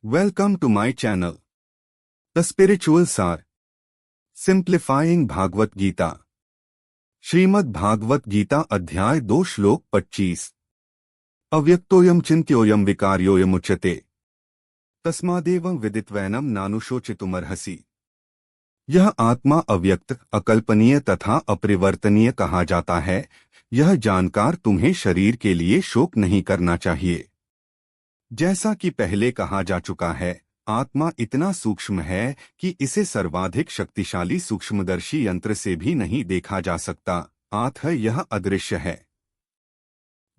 Welcome to my channel, The Spiritual Sar, Simplifying Bhagavad Gita. Shrimad Bhagavat Gita अध्याय 2 श्लोक 25। अव्यक्तोयम चिन्त्योयम विकार्योयम उच्यते तस्मादेवं विदित्वैनं नानुशोचितुमर्हसि। यह आत्मा अव्यक्त, अकल्पनीय तथा अपरिवर्तनीय कहा जाता है। यह जानकर तुम्हें शरीर के लिए शोक नहीं करना चाहिए। जैसा कि पहले कहा जा चुका है, आत्मा इतना सूक्ष्म है कि इसे सर्वाधिक शक्तिशाली सूक्ष्मदर्शी यंत्र से भी नहीं देखा जा सकता। अतः यह अदृश्य है।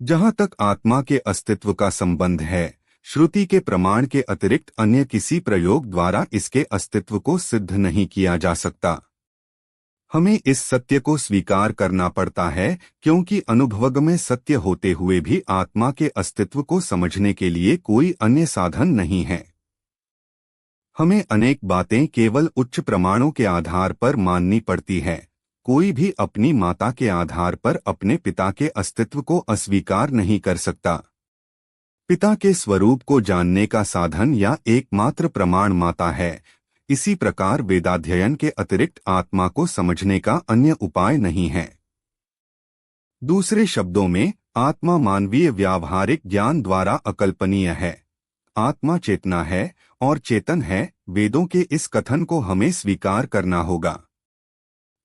जहाँ तक आत्मा के अस्तित्व का संबंध है, श्रुति के प्रमाण के अतिरिक्त अन्य किसी प्रयोग द्वारा इसके अस्तित्व को सिद्ध नहीं किया जा सकता। हमें इस सत्य को स्वीकार करना पड़ता है, क्योंकि अनुभवगम्य सत्य होते हुए भी आत्मा के अस्तित्व को समझने के लिए कोई अन्य साधन नहीं है। हमें अनेक बातें केवल उच्च प्रमाणों के आधार पर माननी पड़ती है। कोई भी अपनी माता के आधार पर अपने पिता के अस्तित्व को अस्वीकार नहीं कर सकता। पिता के स्वरूप को जानने का साधन या एकमात्र प्रमाण माता है। इसी प्रकार वेदाध्ययन के अतिरिक्त आत्मा को समझने का अन्य उपाय नहीं है। दूसरे शब्दों में, आत्मा मानवीय व्यावहारिक ज्ञान द्वारा अकल्पनीय है। आत्मा चेतना है और चेतन है। वेदों के इस कथन को हमें स्वीकार करना होगा।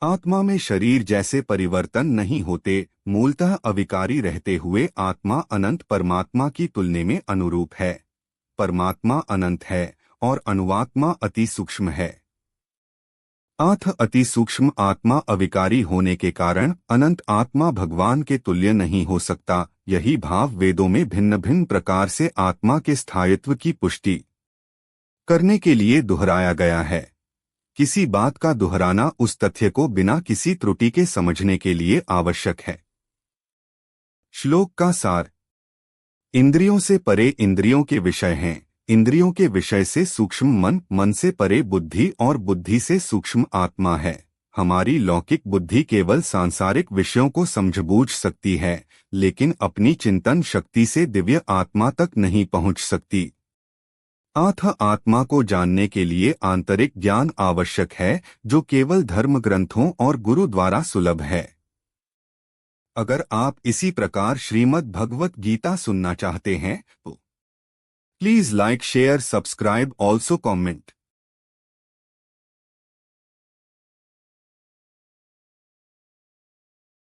आत्मा में शरीर जैसे परिवर्तन नहीं होते। मूलतः अविकारी रहते हुए आत्मा अनंत परमात्मा की तुलना में अनुरूप है। परमात्मा अनंत है और अनुवात्मा अति सूक्ष्म है। अतः अति सूक्ष्म आत्मा अविकारी होने के कारण अनंत आत्मा भगवान के तुल्य नहीं हो सकता। यही भाव वेदों में भिन्न भिन्न प्रकार से आत्मा के स्थायित्व की पुष्टि करने के लिए दोहराया गया है। किसी बात का दोहराना उस तथ्य को बिना किसी त्रुटि के समझने के लिए आवश्यक है। श्लोक का सार। इंद्रियों से परे इंद्रियों के विषय हैं। इंद्रियों के विषय से सूक्ष्म मन, मन से परे बुद्धि और बुद्धि से सूक्ष्म आत्मा है। हमारी लौकिक बुद्धि केवल सांसारिक विषयों को समझबूझ सकती है, लेकिन अपनी चिंतन शक्ति से दिव्य आत्मा तक नहीं पहुंच सकती। अतः आत्मा को जानने के लिए आंतरिक ज्ञान आवश्यक है, जो केवल धर्म ग्रंथों और गुरु द्वारा सुलभ है। अगर आप इसी प्रकार श्रीमद् भगवत गीता सुनना चाहते हैं तो please like, share, subscribe, also comment.